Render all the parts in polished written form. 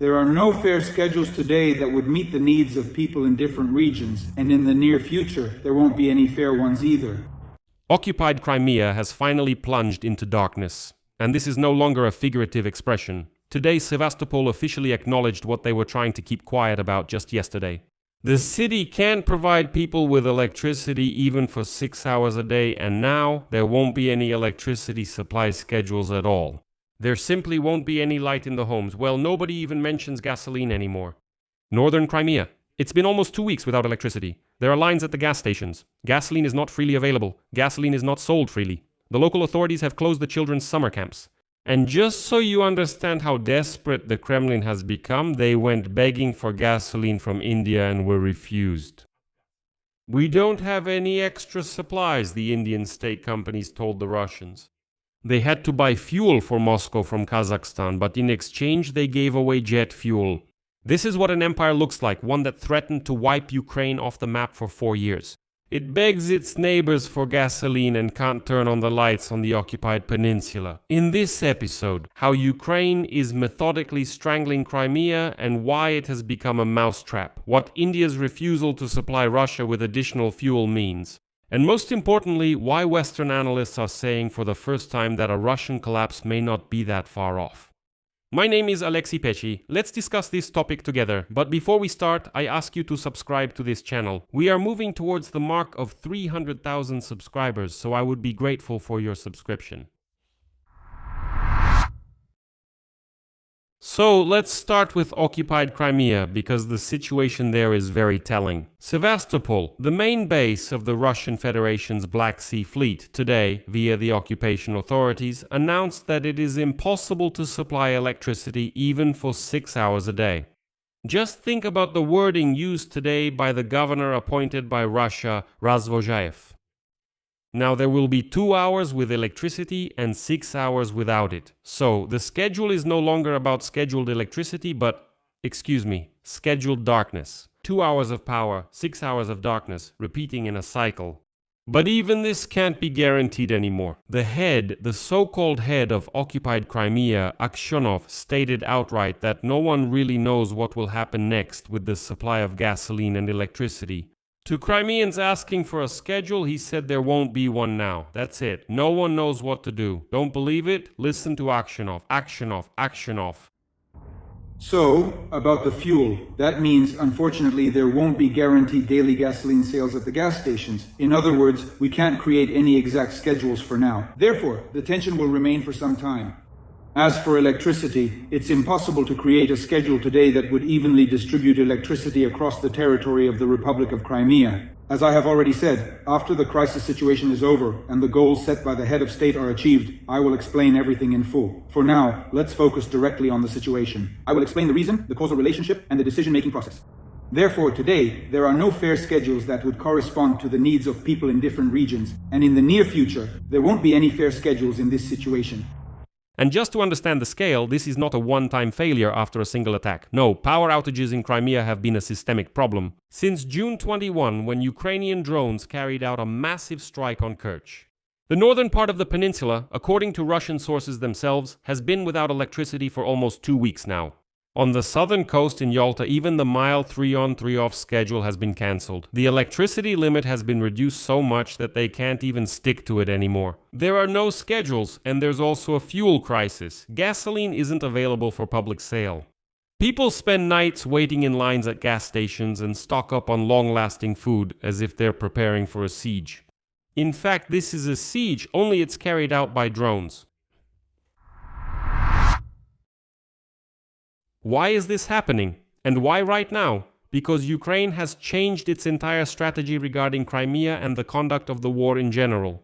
There are no fair schedules today that would meet the needs of people in different regions, and in the near future, there won't be any fair ones either. Occupied Crimea has finally plunged into darkness, and this is no longer a figurative expression. Today, Sevastopol officially acknowledged what they were trying to keep quiet about just yesterday. The city can't provide people with electricity even for 6 hours a day, and now there won't be any electricity supply schedules at all. There simply won't be any light in the homes. Well, nobody even mentions gasoline anymore. Northern Crimea. It's been almost 2 weeks without electricity. There are lines at the gas stations. Gasoline is not freely available. Gasoline is not sold freely. The local authorities have closed the children's summer camps. And just so you understand how desperate the Kremlin has become, they went begging for gasoline from India and were refused. We don't have any extra supplies, the Indian state companies told the Russians. They had to buy fuel for Moscow from Kazakhstan, but in exchange they gave away jet fuel. This is what an empire looks like, one that threatened to wipe Ukraine off the map for 4 years. It begs its neighbors for gasoline and can't turn on the lights on the occupied peninsula. In this episode, how Ukraine is methodically strangling Crimea and why it has become a mousetrap, what India's refusal to supply Russia with additional fuel means, and most importantly, why Western analysts are saying for the first time that a Russian collapse may not be that far off. My name is Alexei Pechi. Let's discuss this topic together. But before we start, I ask you to subscribe to this channel. We are moving towards the mark of 300,000 subscribers, so I would be grateful for your subscription. So let's start with occupied Crimea, because the situation there is very telling. Sevastopol, the main base of the Russian Federation's Black Sea Fleet, today, via the occupation authorities, announced that it is impossible to supply electricity even for 6 hours a day. Just think about the wording used today by the governor appointed by Russia, Razvozhaev. Now there will be 2 hours with electricity and 6 hours without it. So the schedule is no longer about scheduled electricity, but, scheduled darkness. 2 hours of power, 6 hours of darkness, repeating in a cycle. But even this can't be guaranteed anymore. The so-called head of occupied Crimea, Aksyonov, stated outright that no one really knows what will happen next with the supply of gasoline and electricity. To Crimeans asking for a schedule, he said there won't be one now. That's it. No one knows what to do. Don't believe it? Listen to Aksyonov. Aksyonov. So, about the fuel, that means, unfortunately, there won't be guaranteed daily gasoline sales at the gas stations. In other words, we can't create any exact schedules for now. Therefore, the tension will remain for some time. As for electricity, it's impossible to create a schedule today that would evenly distribute electricity across the territory of the Republic of Crimea. As I have already said, after the crisis situation is over and the goals set by the head of state are achieved, I will explain everything in full. For now, let's focus directly on the situation. I will explain the reason, the causal relationship, and the decision-making process. Therefore, today, there are no fair schedules that would correspond to the needs of people in different regions, and in the near future, there won't be any fair schedules in this situation. And just to understand the scale, this is not a one-time failure after a single attack. No, power outages in Crimea have been a systemic problem since June 21, when Ukrainian drones carried out a massive strike on Kerch. The northern part of the peninsula, according to Russian sources themselves, has been without electricity for almost 2 weeks now. On the southern coast in Yalta, even the mild 3-on 3-off schedule has been cancelled. The electricity limit has been reduced so much that they can't even stick to it anymore. There are no schedules, and there's also a fuel crisis. Gasoline isn't available for public sale. People spend nights waiting in lines at gas stations and stock up on long-lasting food as if they're preparing for a siege. In fact, this is a siege, only it's carried out by drones. Why is this happening? And why right now? Because Ukraine has changed its entire strategy regarding Crimea and the conduct of the war in general.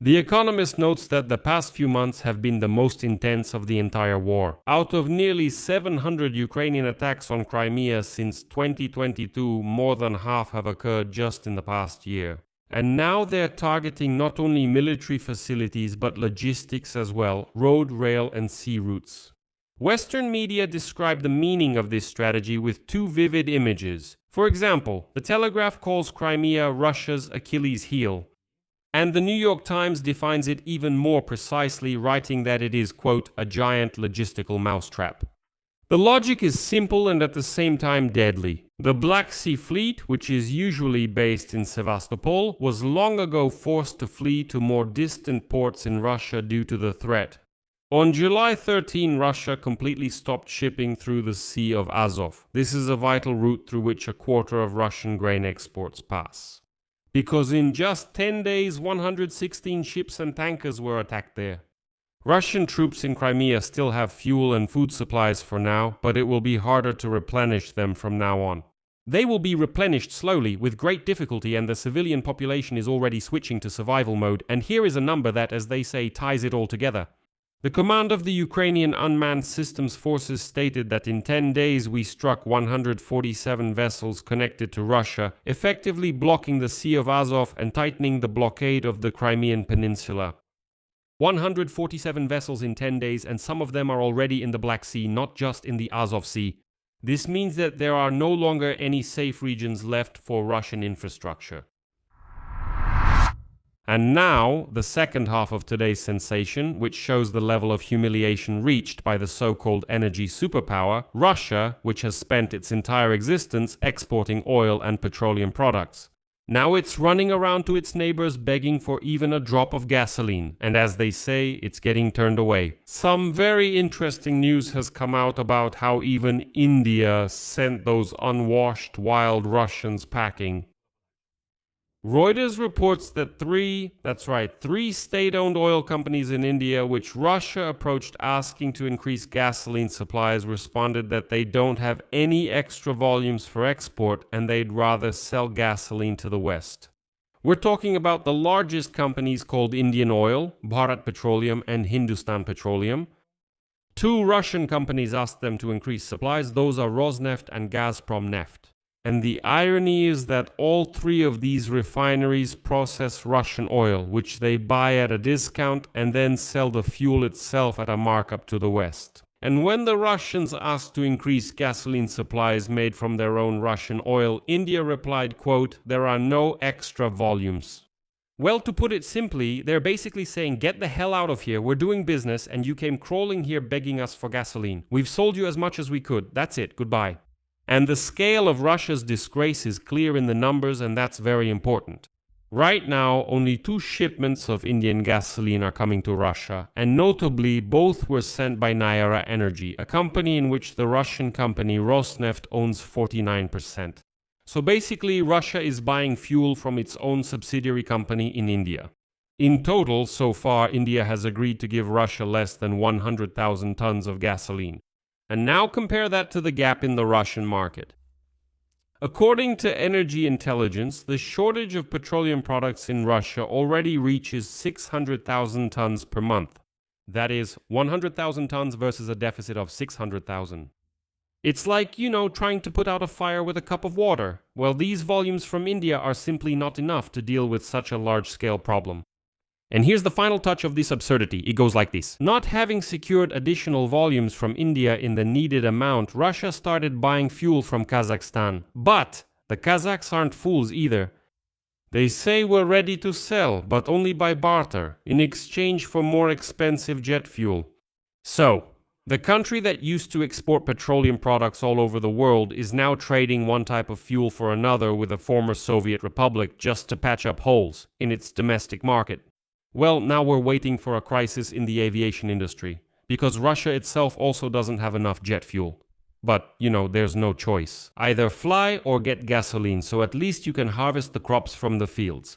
The Economist notes that the past few months have been the most intense of the entire war. Out of nearly 700 Ukrainian attacks on Crimea since 2022, more than half have occurred just in the past year. And now they're targeting not only military facilities but logistics as well, road, rail and sea routes. Western media describe the meaning of this strategy with 2 vivid images. For example, the Telegraph calls Crimea Russia's Achilles heel, and the New York Times defines it even more precisely, writing that it is, quote, a giant logistical mousetrap. The logic is simple and at the same time deadly. The Black Sea Fleet, which is usually based in Sevastopol, was long ago forced to flee to more distant ports in Russia due to the threat. On July 13, Russia completely stopped shipping through the Sea of Azov. This is a vital route through which a quarter of Russian grain exports pass. Because in just 10 days, 116 ships and tankers were attacked there. Russian troops in Crimea still have fuel and food supplies for now, but it will be harder to replenish them from now on. They will be replenished slowly, with great difficulty, and the civilian population is already switching to survival mode, and here is a number that, as they say, ties it all together. The command of the Ukrainian Unmanned Systems Forces stated that in 10 days we struck 147 vessels connected to Russia, effectively blocking the Sea of Azov and tightening the blockade of the Crimean Peninsula. 147 vessels in 10 days, and some of them are already in the Black Sea, not just in the Azov Sea. This means that there are no longer any safe regions left for Russian infrastructure. And now, the second half of today's sensation, which shows the level of humiliation reached by the so-called energy superpower, Russia, which has spent its entire existence exporting oil and petroleum products. Now it's running around to its neighbors begging for even a drop of gasoline, and as they say, it's getting turned away. Some very interesting news has come out about how even India sent those unwashed wild Russians packing. Reuters reports that three state-owned oil companies in India, which Russia approached asking to increase gasoline supplies, responded that they don't have any extra volumes for export and they'd rather sell gasoline to the West. We're talking about the largest companies called Indian Oil, Bharat Petroleum and Hindustan Petroleum. Two Russian companies asked them to increase supplies. Those are Rosneft and Gazprom Neft. And the irony is that all three of these refineries process Russian oil, which they buy at a discount and then sell the fuel itself at a markup to the West. And when the Russians asked to increase gasoline supplies made from their own Russian oil, India replied, quote, "There are no extra volumes." Well, to put it simply, they're basically saying, get the hell out of here, we're doing business, and you came crawling here begging us for gasoline. We've sold you as much as we could. That's it. Goodbye. And the scale of Russia's disgrace is clear in the numbers, and that's very important. Right now, only 2 shipments of Indian gasoline are coming to Russia, and notably, both were sent by Nayara Energy, a company in which the Russian company Rosneft owns 49%. So basically, Russia is buying fuel from its own subsidiary company in India. In total, so far, India has agreed to give Russia less than 100,000 tons of gasoline. And now compare that to the gap in the Russian market. According to Energy Intelligence, the shortage of petroleum products in Russia already reaches 600,000 tons per month. That is 100,000 tons versus a deficit of 600,000. It's like, trying to put out a fire with a cup of water. Well, these volumes from India are simply not enough to deal with such a large-scale problem. And here's the final touch of this absurdity. It goes like this. Not having secured additional volumes from India in the needed amount, Russia started buying fuel from Kazakhstan. But the Kazakhs aren't fools either. They say we're ready to sell, but only by barter, in exchange for more expensive jet fuel. So, the country that used to export petroleum products all over the world is now trading one type of fuel for another with a former Soviet republic just to patch up holes in its domestic market. Well, now we're waiting for a crisis in the aviation industry, because Russia itself also doesn't have enough jet fuel. But, there's no choice. Either fly or get gasoline, so at least you can harvest the crops from the fields.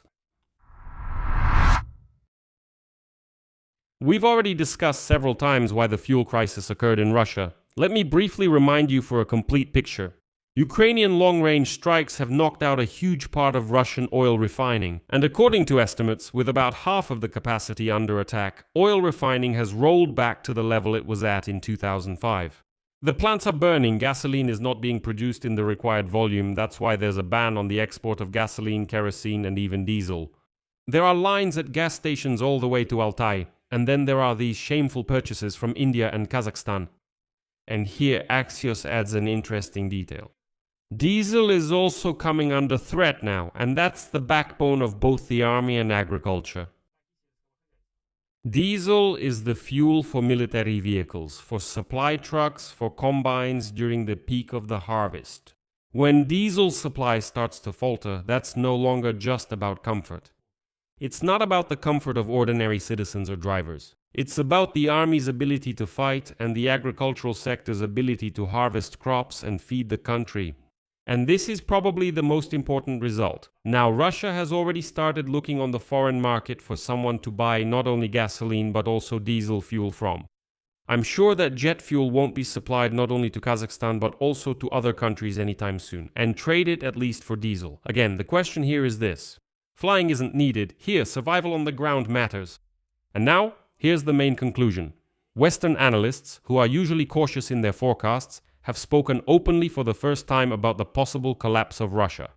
We've already discussed several times why the fuel crisis occurred in Russia. Let me briefly remind you for a complete picture. Ukrainian long-range strikes have knocked out a huge part of Russian oil refining, and according to estimates, with about half of the capacity under attack, oil refining has rolled back to the level it was at in 2005. The plants are burning, gasoline is not being produced in the required volume, that's why there's a ban on the export of gasoline, kerosene, and even diesel. There are lines at gas stations all the way to Altai, and then there are these shameful purchases from India and Kazakhstan. And here Axios adds an interesting detail. Diesel is also coming under threat now, and that's the backbone of both the army and agriculture. Diesel is the fuel for military vehicles, for supply trucks, for combines during the peak of the harvest. When diesel supply starts to falter, that's no longer just about comfort. It's not about the comfort of ordinary citizens or drivers. It's about the army's ability to fight and the agricultural sector's ability to harvest crops and feed the country. And this is probably the most important result. Now, Russia has already started looking on the foreign market for someone to buy not only gasoline but also diesel fuel from. I'm sure that jet fuel won't be supplied not only to Kazakhstan but also to other countries anytime soon, and trade it at least for diesel. Again, the question here is this. Flying isn't needed. Here, survival on the ground matters. And now, here's the main conclusion. Western analysts, who are usually cautious in their forecasts, have spoken openly for the first time about the possible collapse of Russia.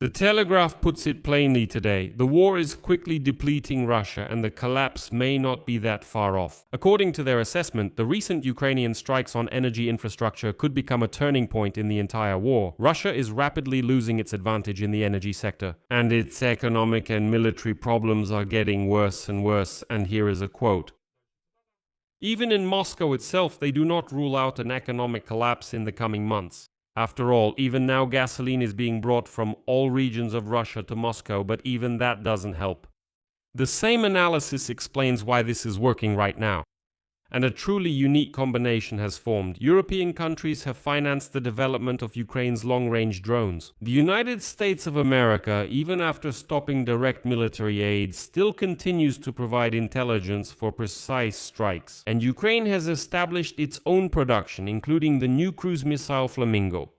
The Telegraph puts it plainly today. The war is quickly depleting Russia and the collapse may not be that far off. According to their assessment, the recent Ukrainian strikes on energy infrastructure could become a turning point in the entire war. Russia is rapidly losing its advantage in the energy sector, and its economic and military problems are getting worse and worse, and here is a quote. Even in Moscow itself, they do not rule out an economic collapse in the coming months. After all, even now gasoline is being brought from all regions of Russia to Moscow, but even that doesn't help. The same analysis explains why this is working right now. And a truly unique combination has formed. European countries have financed the development of Ukraine's long-range drones. The United States of America, even after stopping direct military aid, still continues to provide intelligence for precise strikes. And Ukraine has established its own production, including the new cruise missile Flamingo.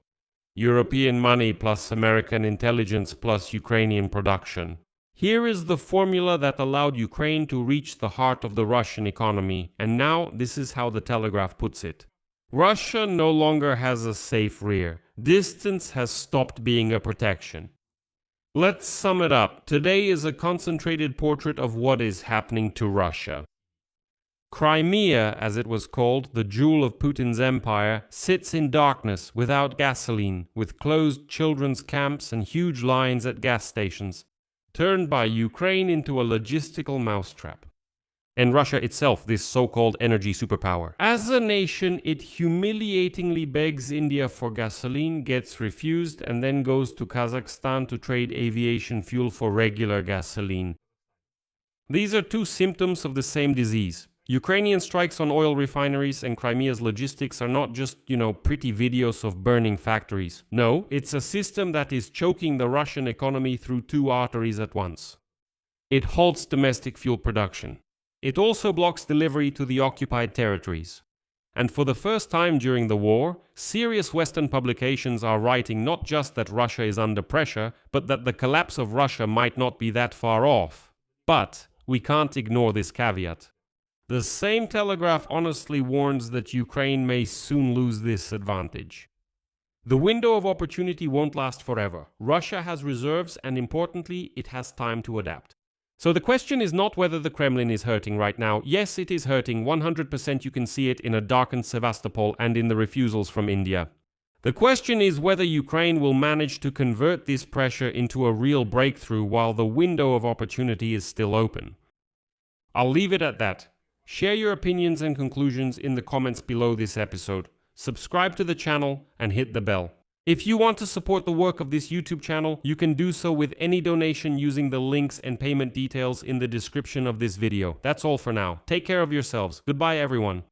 European money plus American intelligence plus Ukrainian production. Here is the formula that allowed Ukraine to reach the heart of the Russian economy, and now this is how the Telegraph puts it. Russia no longer has a safe rear. Distance has stopped being a protection. Let's sum it up. Today is a concentrated portrait of what is happening to Russia. Crimea, as it was called, the jewel of Putin's empire, sits in darkness without gasoline, with closed children's camps and huge lines at gas stations, turned by Ukraine into a logistical mousetrap. And Russia itself, this so-called energy superpower. As a nation, it humiliatingly begs India for gasoline, gets refused, and then goes to Kazakhstan to trade aviation fuel for regular gasoline. These are two symptoms of the same disease. Ukrainian strikes on oil refineries and Crimea's logistics are not just, pretty videos of burning factories. No, it's a system that is choking the Russian economy through two arteries at once. It halts domestic fuel production. It also blocks delivery to the occupied territories. And for the first time during the war, serious Western publications are writing not just that Russia is under pressure, but that the collapse of Russia might not be that far off. But we can't ignore this caveat. The same Telegraph honestly warns that Ukraine may soon lose this advantage. The window of opportunity won't last forever. Russia has reserves and, importantly, it has time to adapt. So the question is not whether the Kremlin is hurting right now. Yes, it is hurting. 100% you can see it in a darkened Sevastopol and in the refusals from India. The question is whether Ukraine will manage to convert this pressure into a real breakthrough while the window of opportunity is still open. I'll leave it at that. Share your opinions and conclusions in the comments below this episode. Subscribe to the channel and hit the bell. If you want to support the work of this YouTube channel, you can do so with any donation using the links and payment details in the description of this video. That's all for now. Take care of yourselves. Goodbye, everyone.